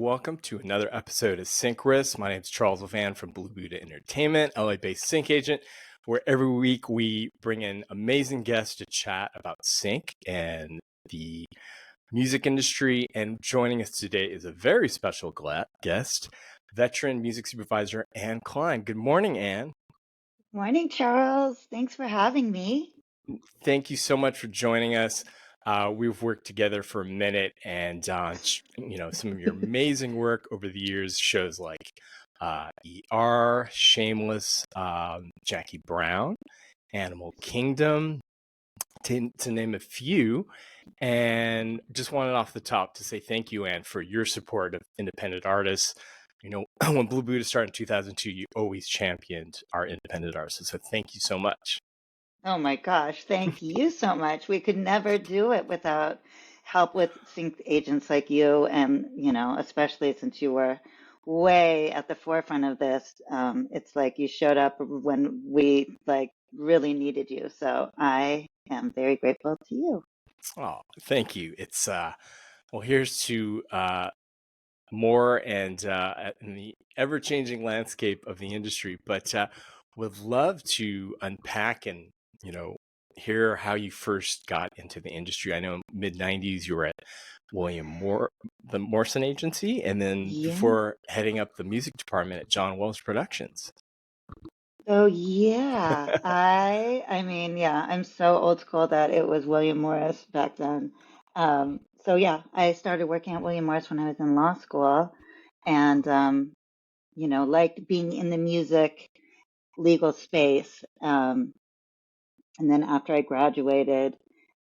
welcome to another episode of SyncRiffs. My name is Charles Levan from Blue Buddha Entertainment, LA-based sync agent, where every week we bring in amazing guests to chat about sync and the music industry. And joining us today is a very special guest, veteran music supervisor Ann Kline. Good morning, Ann. Morning, Charles. Thanks for having me. Thank you so much for joining us. We've worked together for a minute, and some of your amazing work over the years, shows like ER, Shameless, Jackie Brown, Animal Kingdom, to name a few. And just wanted off the top to say thank you, Ann, for your support of independent artists. You know, when Blue Buddha started in 2002, you always championed our independent artists. So thank you so much. Oh my gosh, thank you so much. We could never do it without help with sync agents like you, and especially since you were way at the forefront of this. It's like you showed up when we really needed you. So I am very grateful to you. Oh, thank you. It's well, here's to more and in the ever-changing landscape of the industry, but would love to unpack and hear how you first got into the industry. I know mid-90s you were at the Morrison Agency, and then Yeah. before heading up the music department at John Wells Productions. Oh yeah. I'm so old school that it was William Morris back then. So yeah, I started working at William Morris when I was in law school, and liked being in the music legal space. And then after I graduated,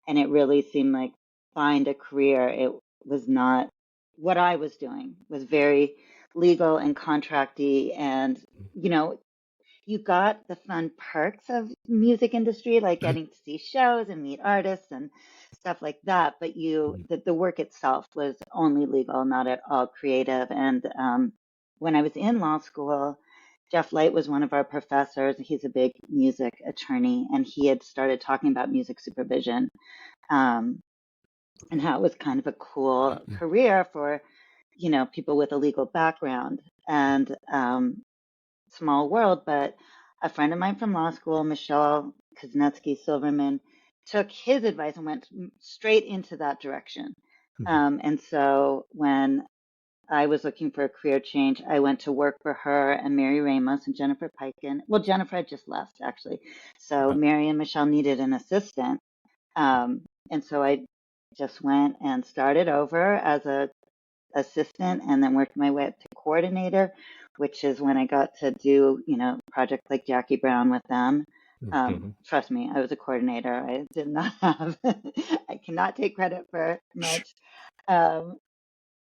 and it really seemed like find a career, it was not what I was doing. Was very legal and contracty, and you got the fun perks of music industry, like getting to see shows and meet artists and stuff like that. But the work itself was only legal, not at all creative. And when I was in law school, Jeff Light was one of our professors. He's a big music attorney, and he had started talking about music supervision, and how it was kind of a cool career for, people with a legal background. And small world, but a friend of mine from law school, Michelle Kuznetsky Silverman, took his advice and went straight into that direction. And so when I was looking for a career change, I went to work for her and Mary Ramos and Jennifer Piken. Well, Jennifer had just left, actually. So Mary and Michelle needed an assistant. And so I just went and started over as a assistant, and then worked my way up to coordinator, which is when I got to do, projects like Jackie Brown with them. Trust me, I was a coordinator. I did not have, I cannot take credit for much.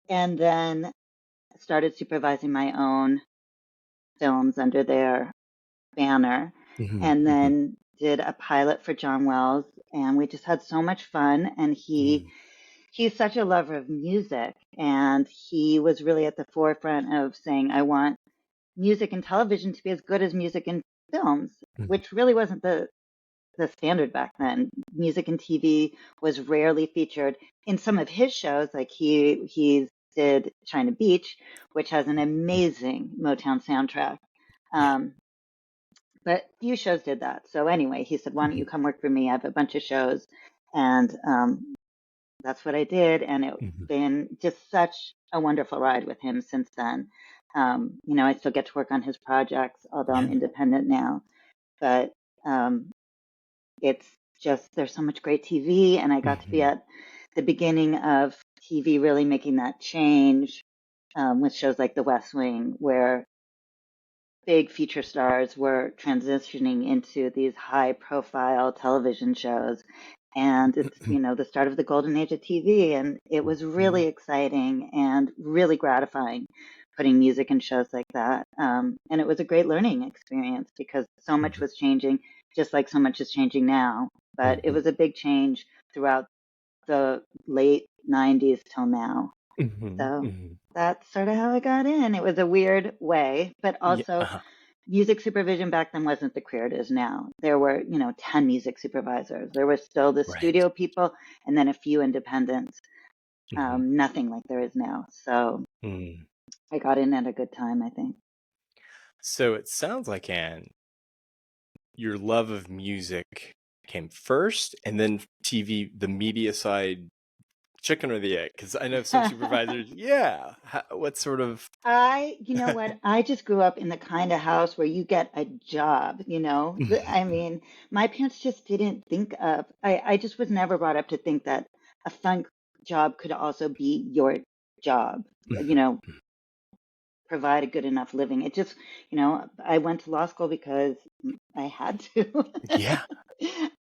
And then started supervising my own films under their banner, and then did a pilot for John Wells, and we just had so much fun. And he's such a lover of music, and he was really at the forefront of saying, I want music and television to be as good as music and films, which really wasn't the standard back then. Music and TV was rarely featured in some of his shows. Like he did China Beach, which has an amazing Motown soundtrack. But few shows did that. So anyway, he said, why don't you come work for me? I have a bunch of shows. And that's what I did. And it's been just such a wonderful ride with him since then. I still get to work on his projects, although I'm independent now. But it's just, there's so much great TV. And I got to be at the beginning of TV really making that change, with shows like The West Wing, where big feature stars were transitioning into these high profile television shows. And it's, the start of the golden age of TV. And it was really exciting and really gratifying putting music in shows like that. And it was a great learning experience because so much was changing, just like so much is changing now. But it was a big change throughout the late 90s till now. So that's sort of how I got in. It was a weird way, but also music supervision back then wasn't the career it is now. There were, 10 music supervisors. There were still the studio people and then a few independents. Nothing like there is now. So Mm. I got in at a good time, I think. So it sounds like, Anne, your love of music came first, and then TV, the media side, chicken or the egg? Because I know some supervisors, yeah. What sort of. You know what? I just grew up in the kind of house where you get a job, you know? I mean, my parents just didn't think of, I just was never brought up to think that a fun job could also be your job, you know, provide a good enough living. It just, you know, I went to law school because I had to. Yeah.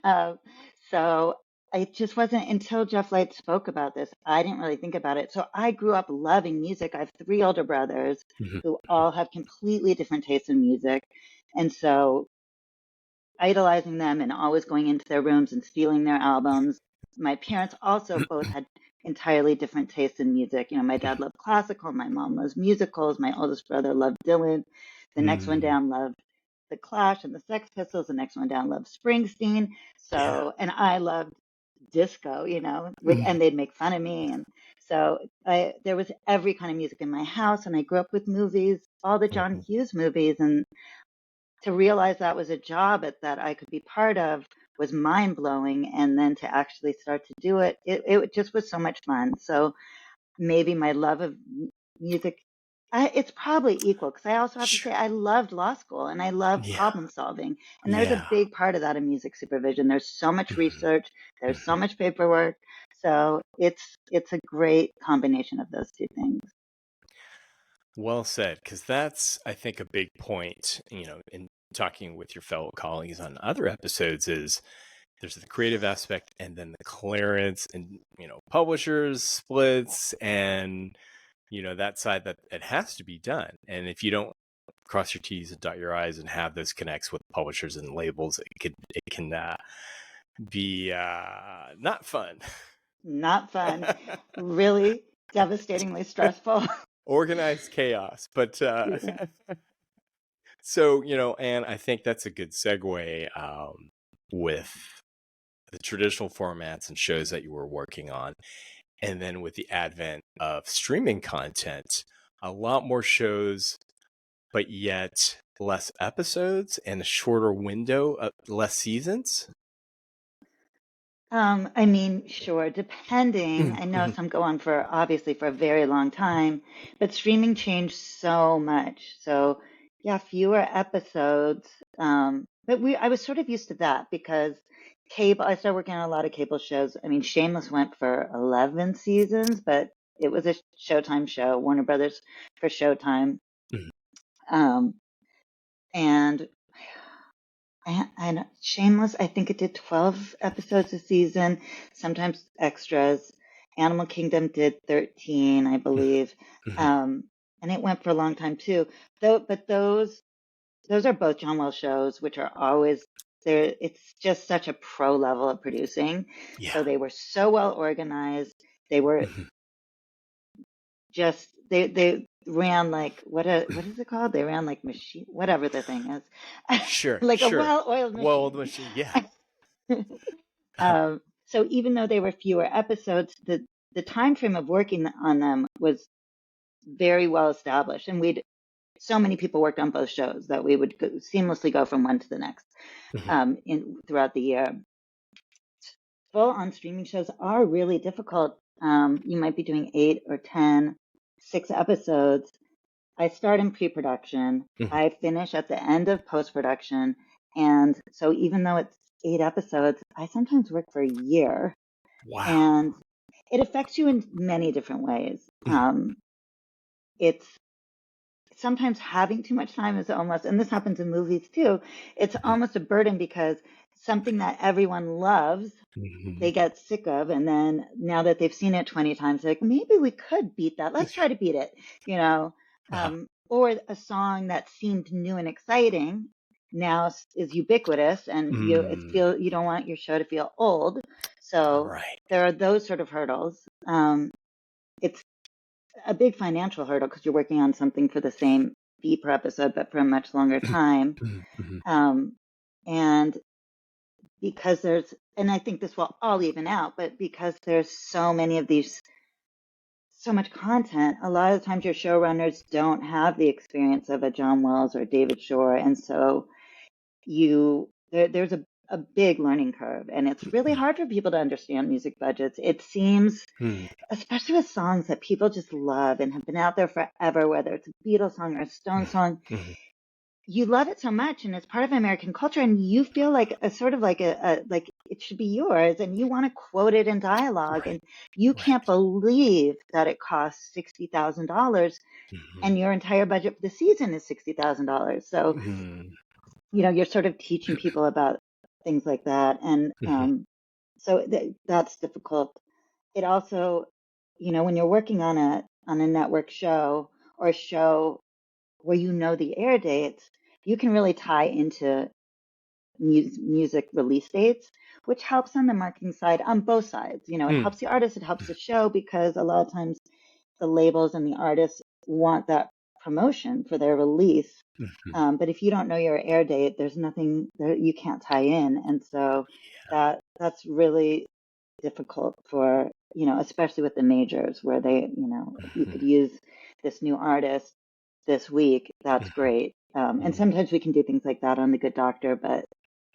Uh, so it just wasn't until Jeff Light spoke about this, I didn't really think about it. So I grew up loving music. I have three older brothers Mhm. who all have completely different tastes in music. And so idolizing them and always going into their rooms and stealing their albums. My parents also both had entirely different tastes in music. You know, my dad loved classical, my mom loves musicals, my oldest brother loved Dylan, the next one Mm. down loved the Clash and the Sex Pistols, the next one down loved Springsteen. Yeah. So, and I loved disco, you know, Mm. and they'd make fun of me. And so there was every kind of music in my house, and I grew up with movies, all the John Mhm. Hughes movies, and to realize that was a job that I could be part of was mind blowing. And then to actually start to do it, it just was so much fun. So maybe my love of music, it's probably equal because I also have to say Sure. I loved law school and I love Yeah. problem solving. And there's a Yeah. big part of that in music supervision. There's so much Mhm. research, there's so Mhm. much paperwork. So it's a great combination of those two things. Well said, because that's, I think, a big point, in talking with your fellow colleagues on other episodes is there's the creative aspect and then the clearance and, publishers, splits, and, that side that it has to be done. And if you don't cross your T's and dot your I's and have those connects with publishers and labels, it can be not fun. Not fun, really devastatingly stressful. Organized chaos. But Yeah. so, and I think that's a good segue with the traditional formats and shows that you were working on. And then with the advent of streaming content, a lot more shows, but yet less episodes and a shorter window, less seasons. I mean, sure, depending. I know Mhm. some go on for obviously for a very long time, but streaming changed so much. So, yeah, fewer episodes. But I was sort of used to that because cable, I started working on a lot of cable shows. I mean, Shameless went for 11 seasons, but it was a Showtime show, Warner Brothers for Showtime. Mhm. Um, and and Shameless, I think it did 12 episodes a season, sometimes extras. Animal Kingdom did 13, I believe. Mhm. Um, and it went for a long time too. Though, but those are both John Wells shows, which are always there. It's just such a pro level of producing. Yeah. So they were so well organized. They were Mhm. just they ran like what is it called? They ran like machine, whatever the thing is, Sure, like a sure. well-oiled Well, the machine. machine, yeah. So even though they were fewer episodes, the time frame of working on them was very well established, and we'd so many people worked on both shows that we would seamlessly go from one to the next Mhm. in throughout the year. Full on streaming shows are really difficult. You might be doing 8 or 10, 6 episodes. I start in pre-production. Mhm. I finish at the end of post-production. And so even though it's 8 episodes, I sometimes work for a year. Wow. And it affects you in many different ways. Mhm. It's sometimes having too much time is almost, and this happens in movies too, it's Mhm. almost a burden because something that everyone loves, Mhm. they get sick of. And then now that they've seen it 20 times, they're like, maybe we could beat that. Let's try to beat it, you know? Uh-huh. Or a song that seemed new and exciting now is ubiquitous and Mm. you don't want your show to feel old. So Right. there are those sort of hurdles. It's a big financial hurdle because you're working on something for the same fee per episode, but for a much longer time. Mhm. Mhm. Um, and because and I think this will all even out, but because there's so many of these so much content. A lot of the times your showrunners don't have the experience of a John Wells or David Shore, and so there's a big learning curve, and it's really hard for people to understand music budgets. It seems, Mm, especially with songs that people just love and have been out there forever, whether it's a Beatles song or a Stone mm, song, mm. you love it so much and it's part of American culture and you feel like a sort of like like it should be yours and you want to quote it in dialogue Right, and you right. can't believe that it costs $60,000 Mhm, and your entire budget for the season is $60,000. So, mhm, you're sort of teaching people about things like that. And mhm, so that's difficult. It also, when you're working on a network show or a show where the air dates, you can really tie into music release dates, which helps on the marketing side on both sides. It mm, helps the artist, it helps the show because a lot of times the labels and the artists want that promotion for their release. mhm. But if you don't know your air date, there's nothing there you can't tie in, and so that's really difficult for especially with the majors where you Mhm, could use this new artist this week. That's great, and mhm, sometimes we can do things like that on The Good Doctor, but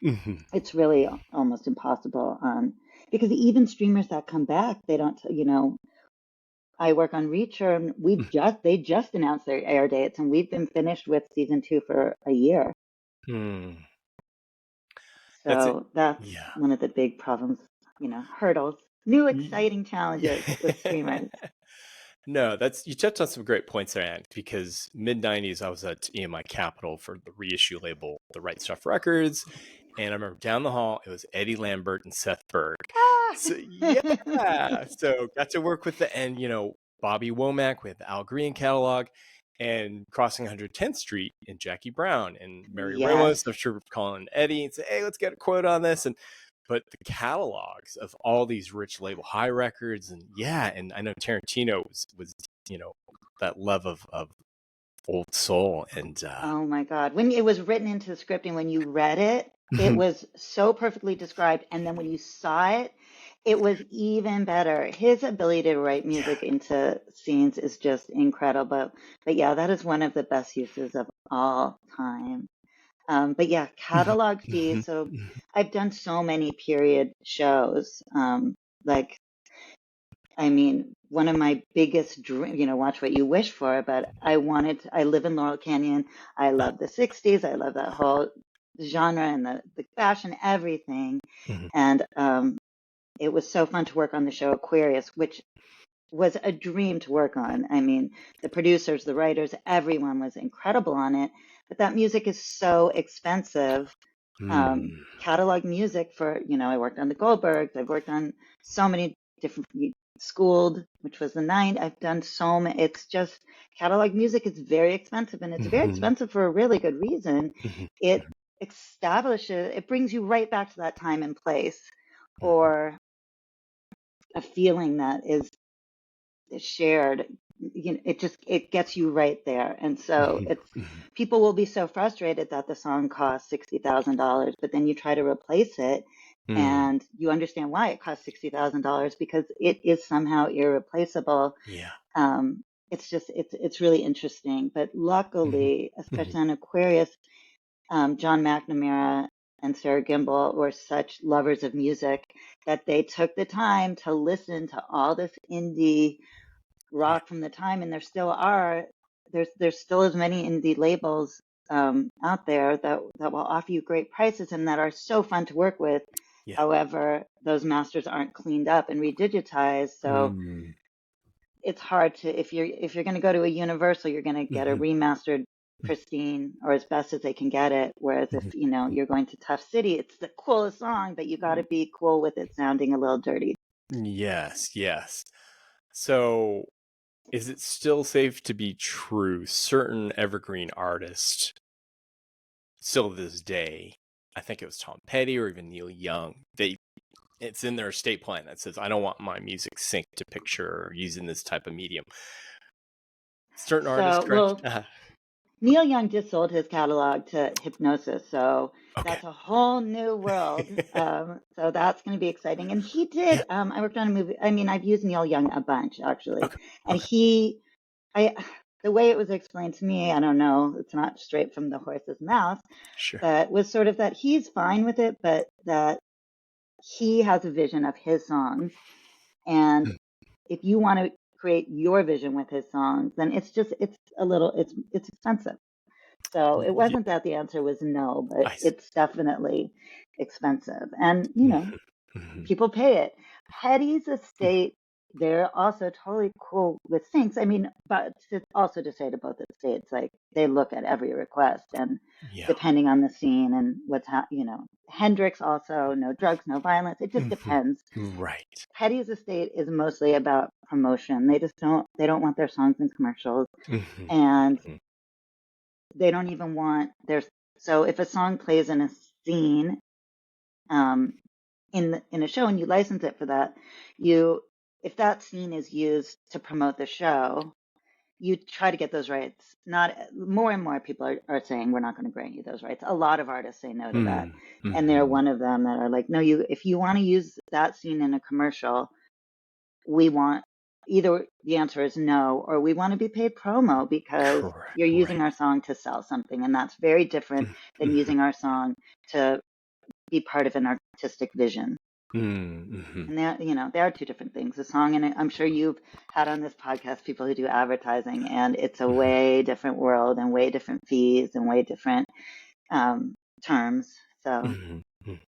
mhm. it's really almost impossible because even streamers that come back, they don't. I work on Reacher, and they just announced their air dates, and we've been finished with season 2 for a year. Mm. That's it. So that's Yeah. one of the big problems, hurdles, new Ye- exciting challenges with streamers. No, that's you touched on some great points there, Ann, because mid '90s I was at EMI Capital for the reissue label, The Right Stuff Records, and I remember down the hall it was Eddie Lambert and Seth Berg. Ah! So yeah, so got to work with Bobby Womack with Al Green catalog, and crossing 110th Street and Jackie Brown and Mary Yes. Ramos. I'm sure calling Eddie and say, "Hey, let's get a quote on this." And but the catalogs of all these rich label high records and yeah, and I know Tarantino was that love of old soul and Oh my God. When it was written into the script and when you read it, it was so perfectly described. And then when you saw it, it was even better. His ability to write yeah. music into scenes is just incredible. But yeah, that is one of the best uses of all time. But yeah, catalog fees. So I've done so many period shows. Like, I mean, one of my biggest dreams, watch what you wish for, but I live in Laurel Canyon. I love the 60s. I love that whole genre and the fashion, everything. And it was so fun to work on the show Aquarius, which was a dream to work on. I mean, the producers, the writers, everyone was incredible on it. But that music is so expensive. Catalog music for, I worked on the Goldbergs. I've worked on so many different Schooled, which was the nine. I've done so many. It's just catalog music is very expensive, and it's very expensive for a really good reason. It it brings you right back to that time and place, or a feeling that is shared. It gets you right there. And so people will be so frustrated that the song costs $60,000, but then you try to replace it and you understand why it costs $60,000 because it is somehow irreplaceable. Yeah. It's really interesting. But luckily, especially on Aquarius, John McNamara and Sarah Gimbel were such lovers of music that they took the time to listen to all this indie Yeah. rock from the time, and there still are. There's still as many indie labels out there that will offer you great prices and that are so fun to work with. Yeah. However, those masters aren't cleaned up and redigitized, so it's hard to if you're going to go to a Universal, you're going to get a remastered, pristine, or as best as they can get it. Whereas if you're going to Tough City, it's the coolest song, but you got to be cool with it sounding a little dirty. Yes, yes. So is it still safe to be true certain evergreen artists still to this day, I think it was Tom Petty or even Neil Young, it's in their estate plan that says I don't want my music synced to picture or using this type of medium. Certain artists, So, correct? well, Neil Young just sold his catalog to Hypnosis, so Okay. that's a whole new world. So that's going to be exciting. And he did. Yeah. I worked on a movie. I mean, I've used Neil Young a bunch actually, Okay. and Okay. I, the way it was explained to me, I don't know. It's not straight from the horse's mouth, Sure. but was sort of that he's fine with it, but that he has a vision of his songs, and Mm. if you want to create your vision with his songs, then it's a little it's expensive. So it Yeah. wasn't that the answer was no, but I see. it's definitely expensive. And, Mhm. Mhm. people pay it. Hetty's estate, they're also totally cool with syncs. I mean, but also to say to both estates, like they look at every request and Yeah. depending on the scene and Hendrix also, no drugs, no violence. It just Mhm. depends. Right. Hetty's estate is mostly about promotion. They don't want their songs in commercials, Mhm. and Mhm. they don't even want their, so if a song plays in a scene, um, in a show and you license it for that, you if that scene is used to promote the show, you try to get those rights. Not more and more people are saying we're not going to grant you those rights. A lot of artists say no to that. Mm. And they're Mhm. one of them that are like, no, you if you want to use that scene in a commercial, we want either the answer is no, or we want to be paid promo because Correct. you're using Right. our song to sell something. And that's very different Mm. than Mhm. using our song to be part of an artistic vision. Mm. Mhm. And there are two different things. A song, and I'm sure you've had on this podcast people who do advertising, and it's a Mhm. way different world and way different fees and way different um, terms. So Mhm. Mhm.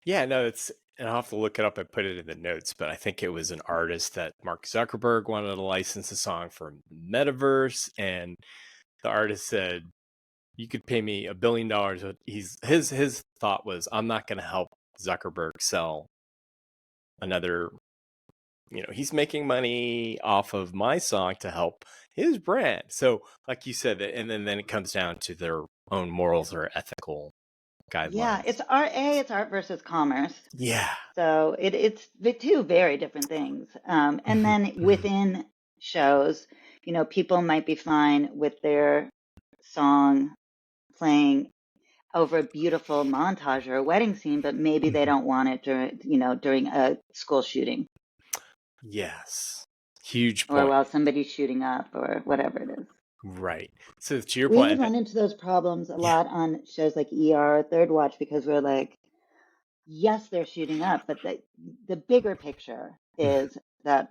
Yeah, no, and I'll have to look it up and put it in the notes, but I think it was an artist that Mark Zuckerberg wanted to license a song for Metaverse, and the artist said, "You could pay me $1 billion." But his thought was, "I'm not going to help Zuckerberg sell another. He's making money off of my song to help his brand." So, like you said, and then it comes down to their own morals or ethical yeah, guidelines. it's art versus commerce. Yeah. So it's the two very different things. And Mhm. then Mhm. within shows, people might be fine with their song playing over a beautiful montage or a wedding scene, but maybe they Mhm. don't want it during a school shooting Yes. Huge or point. while somebody's shooting up or whatever it is. Right. So to your We point, run into those problems a yeah. lot on shows like ER, Third Watch, because we're like, yes, they're shooting up, but the bigger picture Mhm. is that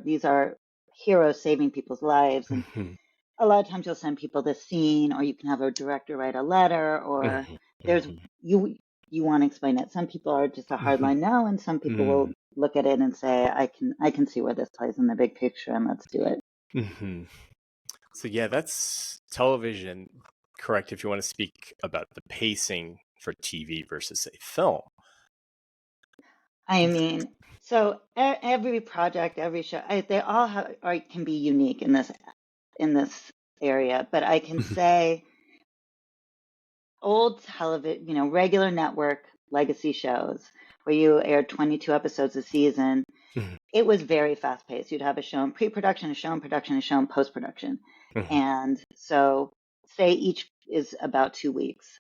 these are heroes saving people's lives. And Mhm. a lot of times you'll send people the scene, or you can have a director write a letter, or Mhm. there's Mhm. you want to explain it. Some people are just a Mhm. hardline no, and some people will Mhm. look at it and say, I can see where this plays in the big picture, and let's do it. Mhm. So yeah, that's television. Correct. If you want to speak about the pacing for TV versus say film. I mean, so every project, every show, they all can be unique in this area. But I can Mhm. say old television, regular network legacy shows where you aired 22 episodes a season, Mhm. it was very fast paced. You'd have a show in pre-production, a show in production, a show in post-production. Mhm. And so say each is about 2 weeks.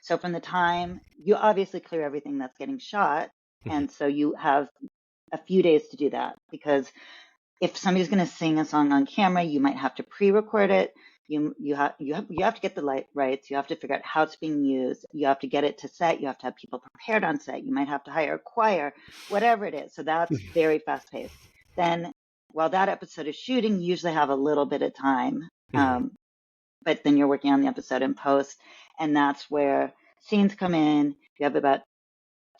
So from the time you obviously clear everything that's getting shot. Mhm. And so you have a few days to do that because if somebody's going to sing a song on camera, you might have to pre-record it. You have to get the rights. You have to figure out how it's being used. You have to get it to set. You have to have people prepared on set. You might have to hire a choir, whatever it is. So that's Mhm. very fast paced. Then while that episode is shooting, you usually have a little bit of time. Mhm. But then you're working on the episode in post, and that's where scenes come in. You have about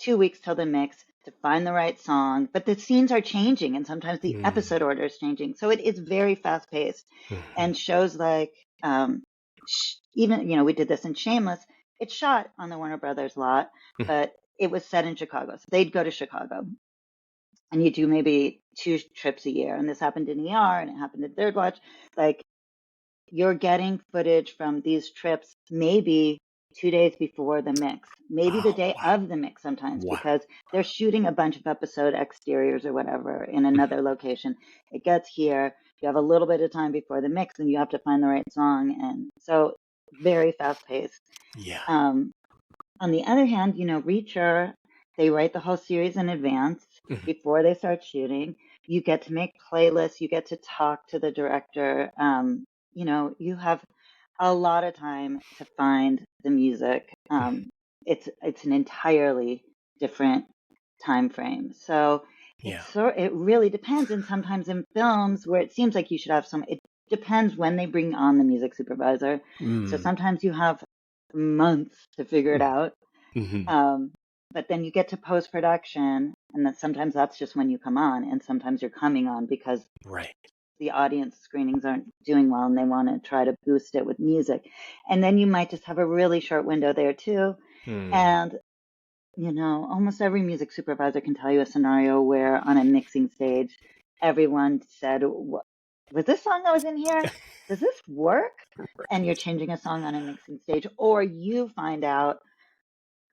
2 weeks till the mix to find the right song. But the scenes are changing and sometimes the Mhm. episode order is changing. So it is very fast paced. Mhm. And shows like, even, we did this in Shameless. It's shot on the Warner Brothers lot, Mhm. but it was set in Chicago. So they'd go to Chicago and you do maybe 2 trips a year. And this happened in ER and it happened in Third Watch. Like you're getting footage from these trips maybe 2 days before the mix, maybe the Oh, day wow. of the mix sometimes, Wow. because they're shooting a bunch of episode exteriors or whatever in another location. It gets here, you have a little bit of time before the mix, and you have to find the right song. And so very fast paced. Yeah. On the other hand, Reacher, they write the whole series in advance Mhm. before they start shooting. You get to make playlists, you get to talk to the director. You have a lot of time to find the music. It's an entirely different time frame. So Yeah. it really depends. And sometimes in films where it seems like you should have it depends when they bring on the music supervisor. So Mm. sometimes you have months to figure it out. Mm-hmm. But then you get to post production, and then sometimes that's just when you come on, and sometimes you're coming on because Right. the audience screenings aren't doing well and they want to try to boost it with music. And then you might just have a really short window there too. Mm. And almost every music supervisor can tell you a scenario where on a mixing stage, everyone said, was this song that was in here? Does this work? And you're changing a song on a mixing stage, or you find out,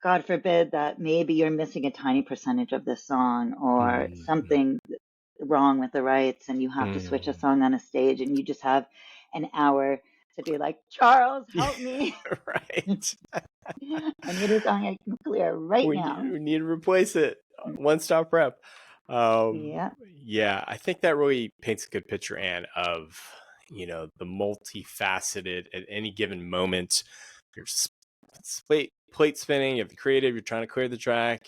God forbid, that maybe you're missing a tiny percentage of this song or Mm. something wrong with the rights, and you have to switch a Mm. song on a stage, and you just have an hour to be like, Charles, Yeah. help me. Right. I need a song I can clear right now. We need to replace it. One stop rep. Yeah. Yeah, I think that really paints a good picture, Anne, of the multifaceted at any given moment. You're plate spinning. You have the creative. You're trying to clear the track.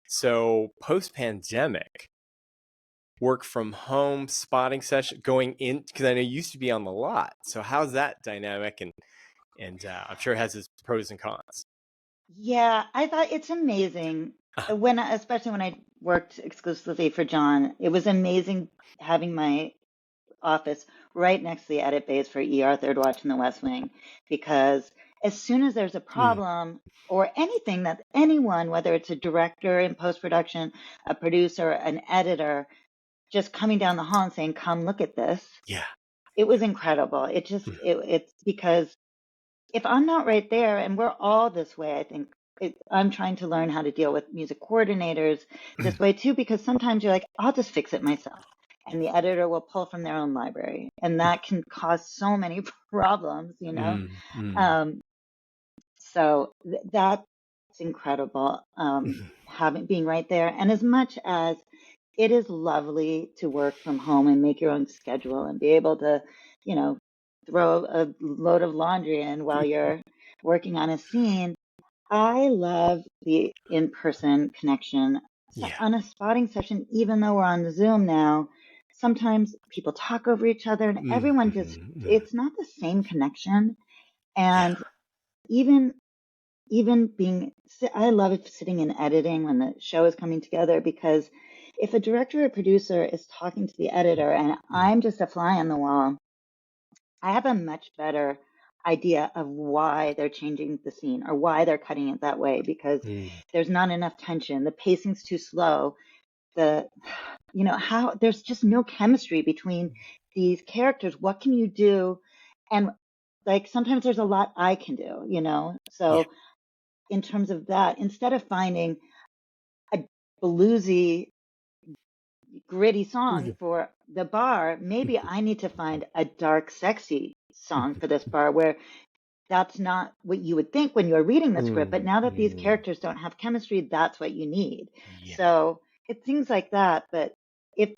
So post pandemic, work from home spotting session going in, because I know you used to be on the lot. So how's that dynamic? And I'm sure it has its pros and cons. Yeah, I thought it's amazing Uh, especially when I worked exclusively for John, it was amazing having my office right next to the edit bays for ER Third Watch in the West Wing, because as soon as there's a mm, problem or anything that anyone, whether it's a director in post production, a producer, an editor, just coming down the hall and saying, "Come look at this," yeah. it was incredible. It's because if I'm not right there, and we're all this way, I think I'm trying to learn how to deal with music coordinators this way too, because sometimes you're like, I'll just fix it myself. And the editor will pull from their own library. And that can cause so many problems. Mm, mm, Um, so that's incredible, mm, being right there. And as much as it is lovely to work from home and make your own schedule and be able to, you know, throw a load of laundry in while you're working on a scene, I love the in-person connection. So yeah. on a spotting session, even though we're on Zoom now, sometimes people talk over each other and Mm, everyone just, mm, mm, it's not the same connection. yeah. And even even I love it sitting and editing when the show is coming together, because if a director or producer is talking to the editor and Mm, I'm just a fly on the wall, I have a much better idea of why they're changing the scene or why they're cutting it that way, because mm, there's not enough tension. The pacing's too slow. The, how there's just no chemistry between these characters. What can you do? And like sometimes there's a lot I can do. yeah. So in terms of that, instead of finding a bluesy, gritty song for the bar, maybe I need to find a dark, sexy song for this bar where that's not what you would think when you're reading the script. But Mm, now that these mm, characters don't have chemistry, that's what you need. yeah. So it's things like that. But if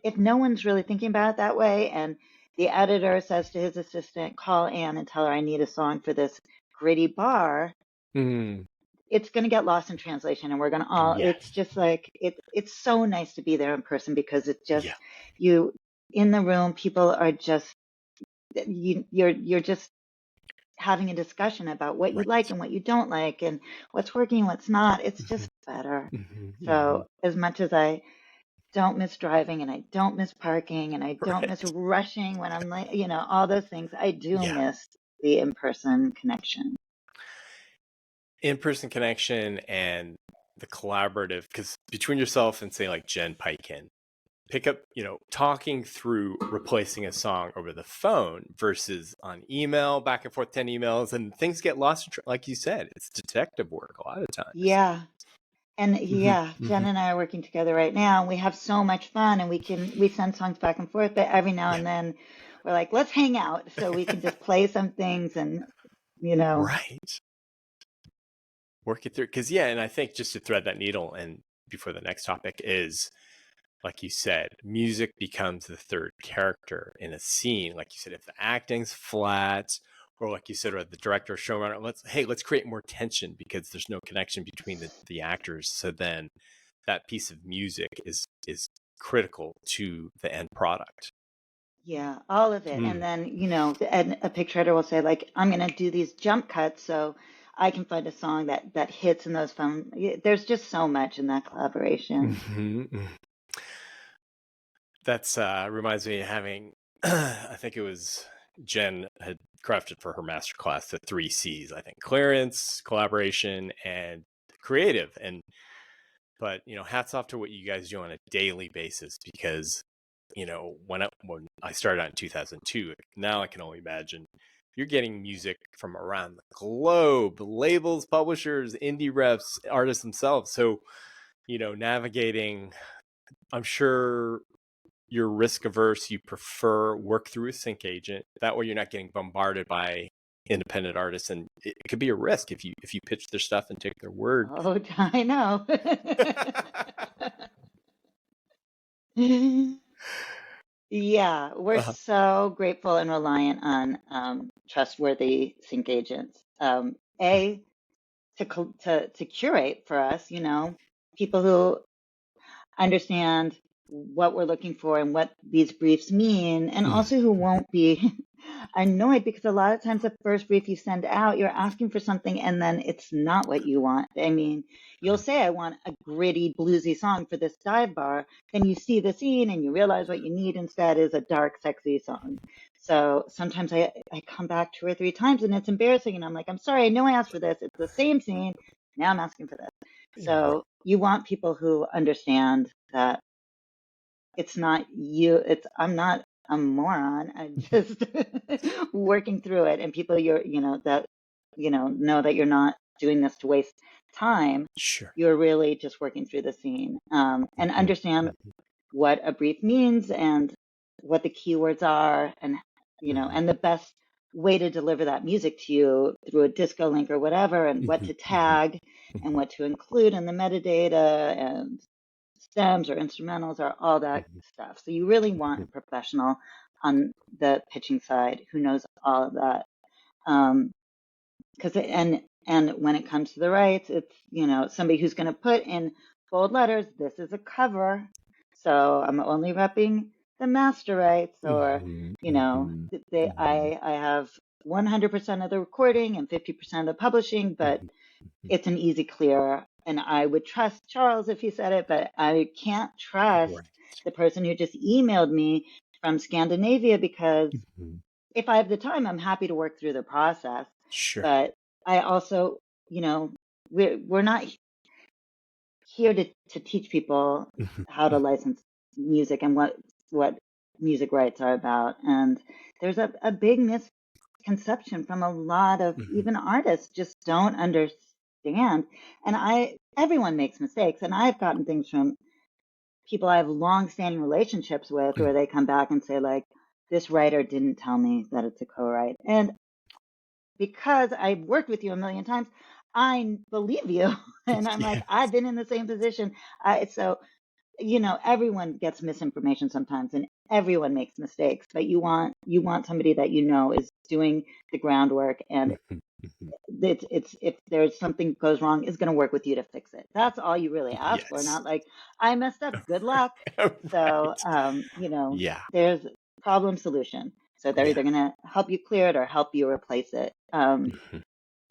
if no one's really thinking about it that way, and the editor says to his assistant, call Ann and tell her I need a song for this gritty bar, Mm, it's going to get lost in translation, and we're going to it's yes. just like it's so nice to be there in person, because it's just Yeah. you in the room, people are just you're just having a discussion about what you like Right. and what you don't like and what's working and what's not. It's Mhm, just better. mhm, mhm. So as much as I don't miss driving and I don't miss parking and I don't miss Right. rushing when I'm like, all those things, I do Yeah. miss the in-person connection. In-person connection and the collaborative, because between yourself and say like Jen Pikin, pick up, talking through replacing a song over the phone versus on email, back and forth 10 emails, and things get lost. Like you said, it's detective work a lot of times. Yeah. And Mhm, Jen mhm. and I are working together right now, and we have so much fun, and we send songs back and forth, but every now Yeah, and then we're like, let's hang out so we can just play some things and, right. Work it through. Because, yeah, and I think just to thread that needle and before the next topic is, like you said, music becomes the third character in a scene. Like you said, if the acting's flat, or like you said, or the director or showrunner, let's create more tension because there's no connection between the actors. So then that piece of music is critical to the end product. yeah, all of it. And Mm. then, and a picture editor will say, like, I'm going to do these jump cuts so I can find a song that hits in those fun. There's just so much in that collaboration. Mm-hmm. That's reminds me of having, I think it was Jen had crafted for her masterclass the 3 C's, I think: clearance, collaboration, and creative. But hats off to what you guys do on a daily basis, because when I started out in 2002, now I can only imagine you're getting music from around the globe, labels, publishers, indie reps, artists themselves. So navigating, I'm sure you're risk averse, you prefer work through a sync agent. That way you're not getting bombarded by independent artists, and it could be a risk if you pitch their stuff and take their word. Oh, I know. Yeah, we're Uh-huh. so grateful and reliant on trustworthy sync agents. A, to curate for us, people who understand what we're looking for and what these briefs mean, and Mhm. also who won't be annoyed because a lot of times the first brief you send out, you're asking for something and then it's not what you want. I mean, you'll say, I want a gritty, bluesy song for this dive bar. Then you see the scene and you realize what you need instead is a dark, sexy song. So sometimes I come back 2 or 3 times and it's embarrassing. And I'm like, I'm sorry, I know I asked for this. It's the same scene. Now I'm asking for this. Right. So you want people who understand that it's not you, I'm not a moron. I'm just working through it. And people that, know that you're not doing this to waste time. Sure. You're really just working through the scene, and Mhm. understand Mhm. what a brief means and what the keywords are, and, Mhm. and the best way to deliver that music to you through a disco link or whatever, and what Mhm. to Mhm. tag and Mhm. what to include in the metadata and stems or instrumentals or all that Mhm. stuff. So you really want Mhm. a professional on the pitching side who knows all of that. Um, because and when it comes to the rights, it's somebody who's going to put in bold letters, this is a cover, so I'm only repping the master rights, or Mhm. Mhm. Mhm. I have 100% of the recording and 50% of the publishing, but Mhm. Mhm. it's an easy clear. And I would trust Charles if he said it, but I can't trust Right. the person who just emailed me from Scandinavia, because Mhm. if I have the time, I'm happy to work through the process. Sure. But I also, we're not here to teach people Mhm. how to Mhm. license music and what music rights are about. And there's a big misconception from a lot of Mhm. even artists just don't understand. And everyone makes mistakes. And I've gotten things from people I have long-standing relationships with where Mhm. they come back and say, like, this writer didn't tell me that it's a co-write. And because I've worked with you a million times, I believe you. And I'm like, Yeah. I've been in the same position. So, everyone gets misinformation sometimes, and everyone makes mistakes, but you want somebody that is doing the groundwork, and Mhm. Mhm. it's if there's something goes wrong, is going to work with you to fix it. That's all you really ask for, Yes. not like, I messed up, good luck. So, Right. Yeah. there's problem solution. So they're Yeah. either going to help you clear it or help you replace it. Mhm.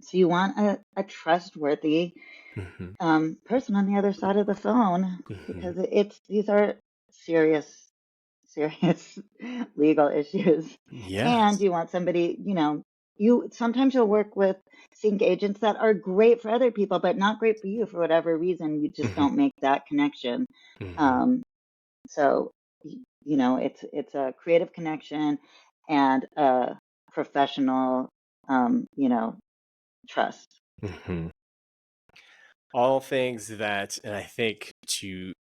So you want a trustworthy Mhm. person on the other side of the phone, Mhm. because these are serious, serious legal issues. And Yes. you want somebody, sometimes you'll work with sync agents that are great for other people, but not great for you for whatever reason. You just Mhm. don't make that connection. Mhm. Um, so it's a creative connection and a professional, trust. Hmm. All things that, and I think to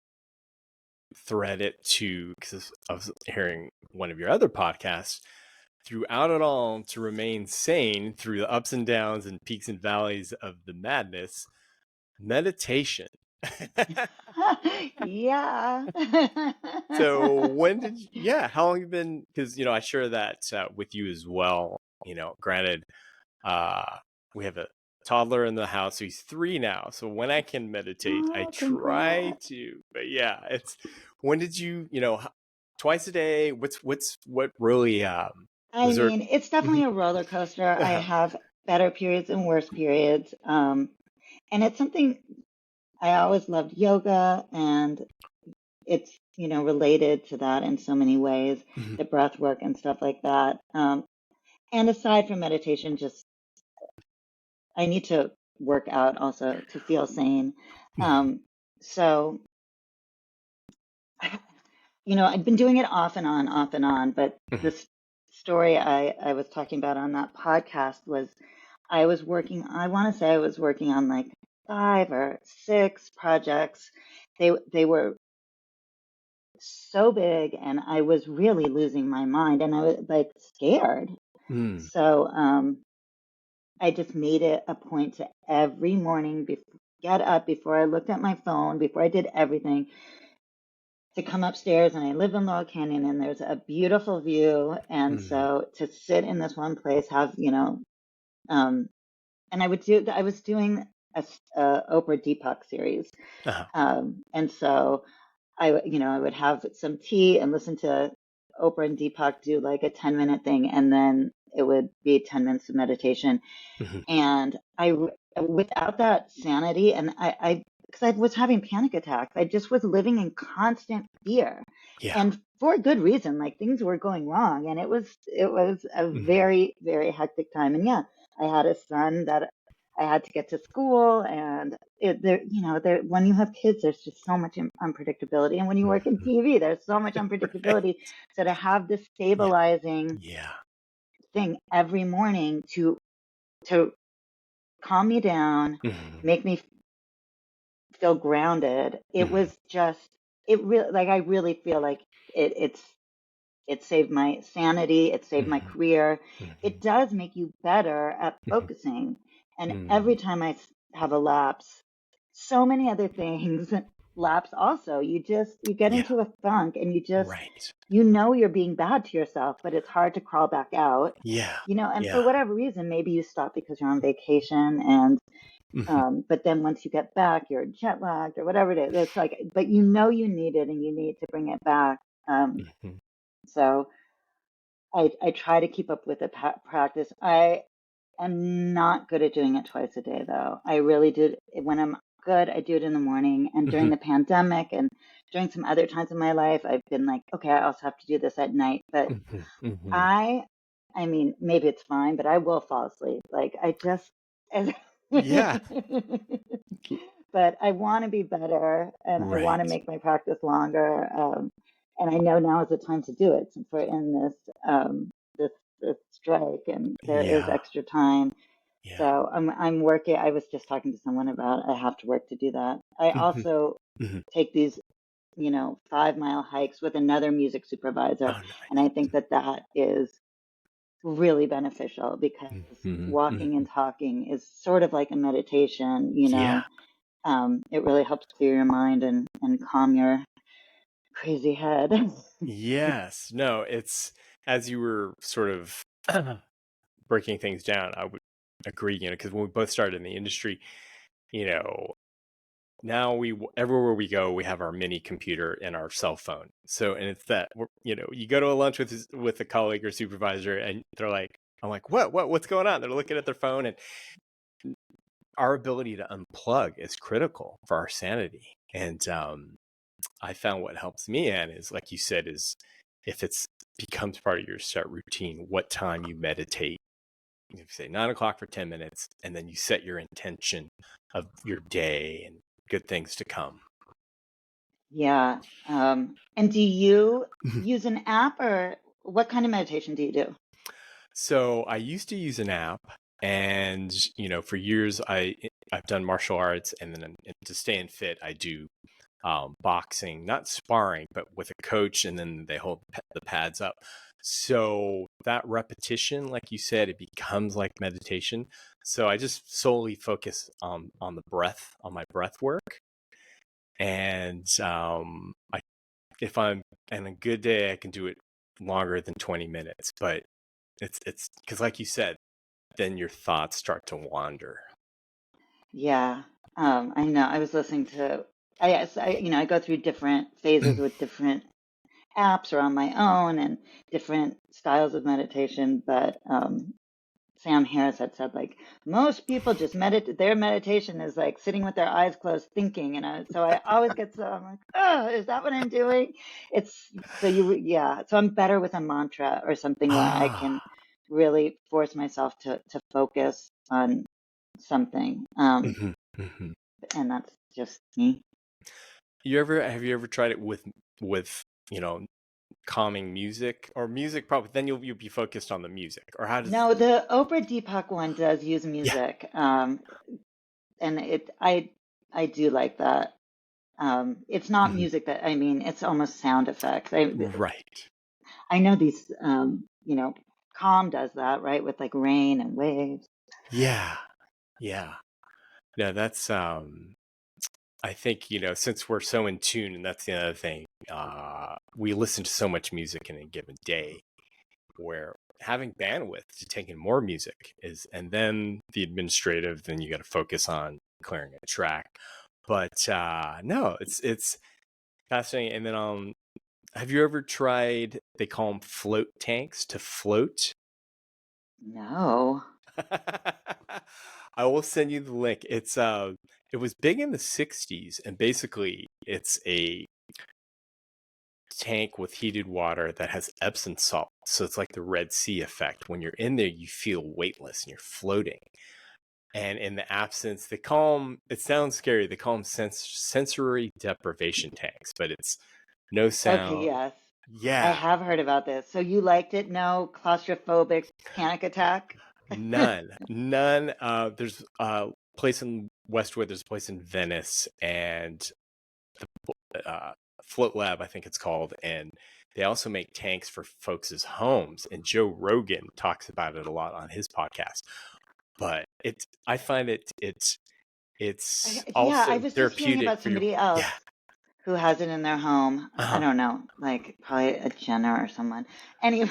thread it to, because I was hearing one of your other podcasts, throughout it all, to remain sane through the ups and downs and peaks and valleys of the madness, meditation. Yeah. So when did you, yeah, how long have you been, because I share that with you as well. Granted, uh we have a toddler in the house, so he's 3 now, so when I can meditate I Oh, try congrats. to. But yeah, it's, when did you, twice a day, what really I was there? mean, it's Mhm. definitely a roller coaster. I Uh-huh. have better periods and worse periods. And it's something I always loved yoga, and it's, related to that in so many ways, Mhm. the breath work and stuff like that. And aside from meditation, just I need to work out also to feel sane. Mhm. Um, so, I'd been doing it off and on, but Mhm. this story I was talking about on that podcast was I want to say I was working on like 5 or 6 projects. They were so big, and I was really losing my mind, and I was like scared. Mhm. So I just made it a point to every morning get up before I looked at my phone, before I did everything, to come upstairs. And I live in Laurel Canyon, and there's a beautiful view. And Mhm. so to sit in this one place, have, um, and I was doing a Oprah Deepak series. Uh-huh. And so I would have some tea and listen to Oprah and Deepak do like a 10-minute thing, and then it would be 10 minutes of meditation. Mhm. And without that sanity, and because I was having panic attacks, I just was living in constant fear, Yeah. and for a good reason. Like things were going wrong, and it was a Mhm. very, very hectic time. And yeah, I had a son that I had to get to school, and when you have kids, there's just so much unpredictability, and when you work in Mhm. TV, there's so much Right. unpredictability. So to have this Yeah. stabilizing Yeah. thing every morning to calm me down, Mhm. make me feel grounded. It Mhm. was just, it really, like, I really feel like it saved my sanity. It saved my Mhm. career. It Mhm. does make you better at Mhm. focusing. And every Mhm. time have a lapse, so many other things lapse also. You get Yeah. into a funk, and Right. you're being bad to yourself, but it's hard to crawl back out. Yeah. And for Yeah. whatever reason, maybe you stop because you're on vacation, and Mhm. but then once you get back, you're jet lagged or whatever it is. It's like, but you need it, and you need to bring it back. Mhm. So I try to keep up with the practice. I am not good at doing it twice a day, though. I really do. When I'm good, I do it in the morning. And during Mhm. the pandemic and during some other times in my life, I've been like, okay, I also have to do this at night. But Mhm. Mhm. I, I mean, maybe it's fine, but I will fall asleep. Like I just, Yeah. but I want to be better, and I want to Right. make my practice longer. And I know now is the time to do it, since we're in this strike, and there is Yeah. extra time. Yeah. So I'm working. I was just talking to someone about I have to work to do that. I Mhm. also Mhm. take these 5-mile hikes with another music supervisor, Oh, and I nice. think that is really beneficial, because Mhm. walking and Mhm. talking is sort of like a meditation. Yeah. It really helps clear your mind and calm your crazy head. Yes. No, it's, as you were sort of breaking things down, I would agree, because when we both started in the industry, you know, now everywhere we go, we have our mini computer and our cell phone. So, and it's that, you go to a lunch with a colleague or supervisor, and they're like, I'm like, what's going on? They're looking at their phone, and our ability to unplug is critical for our sanity. And I found what helps me, Ann, is like you said, is if it's becomes part of your set routine, what time you meditate. You say 9 o'clock for 10 minutes, and then you set your intention of your day and good things to come. Yeah. And do you use an app, or what kind of meditation do you do? So I used to use an app, and for years I've done martial arts, and then to stay in fit, I do boxing, not sparring, but with a coach, and then they hold the pads up. So that repetition, like you said, it becomes like meditation. So I just solely focus on the breath, on my breath work, and if I'm in a good day, I can do it longer than 20 minutes, but it's because, like you said, then your thoughts start to wander. Yeah. I know. I was listening to, I go through different phases with different apps or on my own and different styles of meditation. But Sam Harris had said, like, most people just meditate, their meditation is like sitting with their eyes closed thinking. So I always get so, I'm like, oh, is that what I'm doing? It's so yeah. So I'm better with a mantra or something where I can Ah. really force myself to focus on something. Mhm, mhm. And that's just me. Have you ever tried it with you know calming music or music? Probably then you'll be focused on the music. Or how does? No, the Oprah Deepak one does use Yeah. music. And I do like that. It's not Mhm. music that I mean, it's almost sound effects. Right. I know these, Calm does that, right? With like rain and waves. Yeah. Yeah. No, that's I think, since we're so in tune, and that's the other thing, we listen to so much music in a given day, where having bandwidth to take in more music and then the administrative, then you got to focus on clearing a track. But no, it's fascinating. And then have you ever tried, they call them float tanks, to float? No. I will send you the link. It was big in the 60s, and basically it's a tank with heated water that has Epsom salt. So it's like the Red Sea effect. When you're in there, you feel weightless and you're floating. And in the absence, they call them, it sounds scary, they call them sensory deprivation tanks, but it's no Okay, sound. yes. I Yeah, have heard about this. So you liked it? No claustrophobic panic attack? none. There's a place in Westwood, there's a place in Venice, and uh, Float Lab, I think it's called, and they also make tanks for folks' homes. And Joe Rogan talks about it a lot on his podcast. But I find it's Yeah, I also was just hearing therapeutic about for your, somebody yeah. else who has it in their home. I Uh-huh. don't know, like probably a Jenner or someone. Anyway,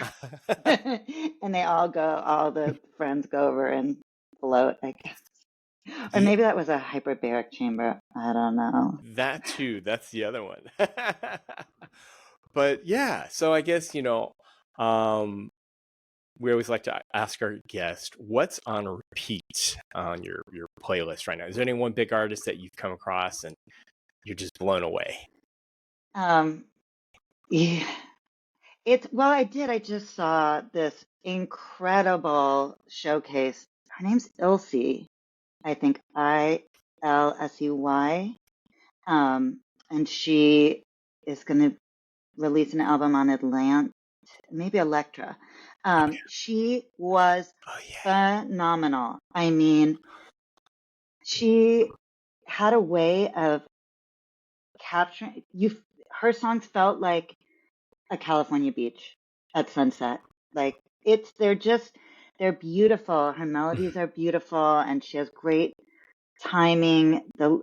and they all the friends go over and float, I guess. Or Yeah, maybe that was a hyperbaric chamber. I don't know. that too. That's the other one. But yeah, so I guess, um, we always like to ask our guest, what's on repeat on your playlist right now? Is there any one big artist that you've come across and you're just blown away? Um, yeah, well, I did. I just saw this incredible showcase. Her name's Ilse, I think Ilsey. And she is going to release an album on Atlant, maybe Elektra. Okay. She was Oh yeah. phenomenal. I mean, she had a way of capturing you. Her songs felt like a California beach at sunset. Like they're beautiful. Her melodies are beautiful, and she has great timing. The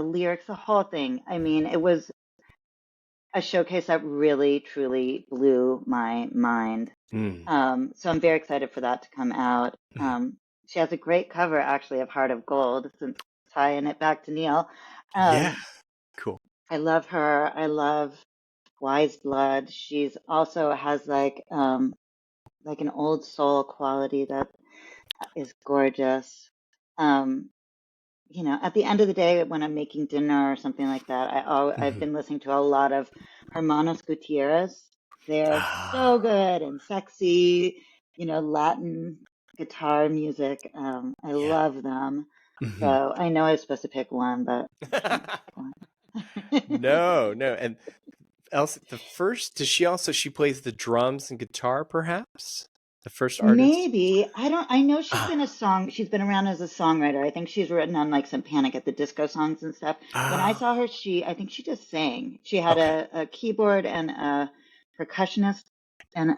lyrics, the whole thing. I mean, it was a showcase that really, truly blew my mind. Mm. So I'm very excited for that to come out. Mm. She has a great cover, actually, of Heart of Gold, since tying it back to Neil. Yeah. Um, Cool. I love her. I love Wise Blood. She's also has like an old soul quality that is gorgeous. Um, at the end of the day, when I'm making dinner or something like that, I've Mhm. been listening to a lot of Hermanos Gutierrez. They're so Ah. good and sexy, Latin guitar music. I Yeah. love them. Mhm. So I know I was supposed to pick one, but I can't pick one. No. And Elsa, she plays the drums and guitar, perhaps? The first artist? Maybe. I know she's been Ah, she's been around as a songwriter. I think she's written on like some Panic at the Disco songs and stuff. When I saw her, I think she just sang. She had okay. a keyboard and a percussionist and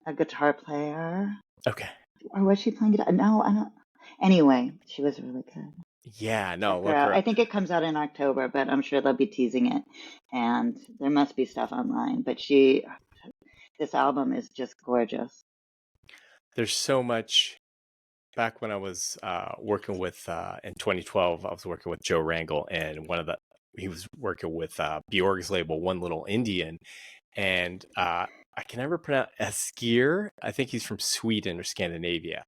a guitar player. Okay. Or was she playing guitar? No, I don't. Anyway, she was really good. Yeah, no, Check her look out. her I up. think it comes out in October, but I'm sure they'll be teasing it. And there must be stuff online. But this album is just gorgeous. There's so much. Back when I was working with in 2012, I was working with Joe Rangel, and he was working with Bjorg's label, One Little Indian, and I can never pronounce Asgir. I think he's from Sweden or Scandinavia.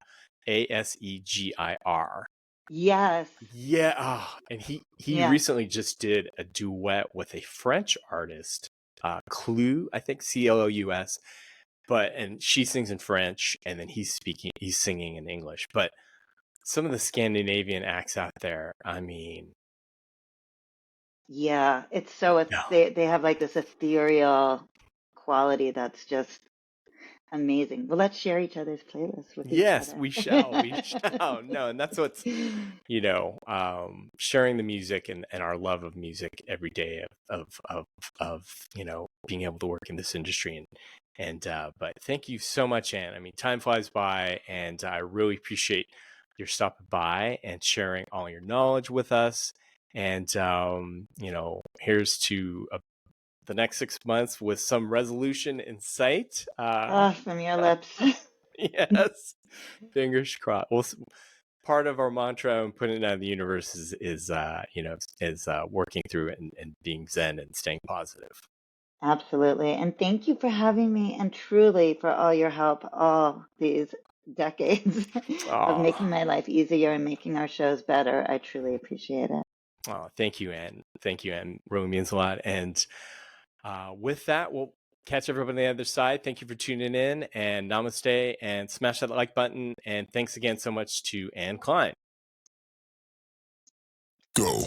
Asegir. Yes. Yeah, and he Yeah. recently just did a duet with a French artist, Clou, I think Clous, and she sings in French, and then he's singing in English. But some of the Scandinavian acts out there, I mean, Yeah. no. They have like this ethereal quality that's just amazing. Well, let's share each other's playlists with each Yes, other. we shall. We shall. No, and that's what's, sharing the music and our love of music every day of being able to work in this industry. But thank you so much, Ann. I mean, time flies by, and I really appreciate your stopping by and sharing all your knowledge with us. And, here's to the next 6 months with some resolution in sight. From your lips. Yes, fingers crossed. Well, part of our mantra and putting it out in the universe is working through it and being zen and staying positive. Absolutely. And thank you for having me and truly for all your help all these decades of Oh, making my life easier and making our shows better. I truly appreciate it. thank you, Ann. Thank you, Ann. Really means a lot. And with that, we'll catch everybody on the other side. Thank you for tuning in, and namaste, and smash that like button. And thanks again so much to Ann Kline. Go.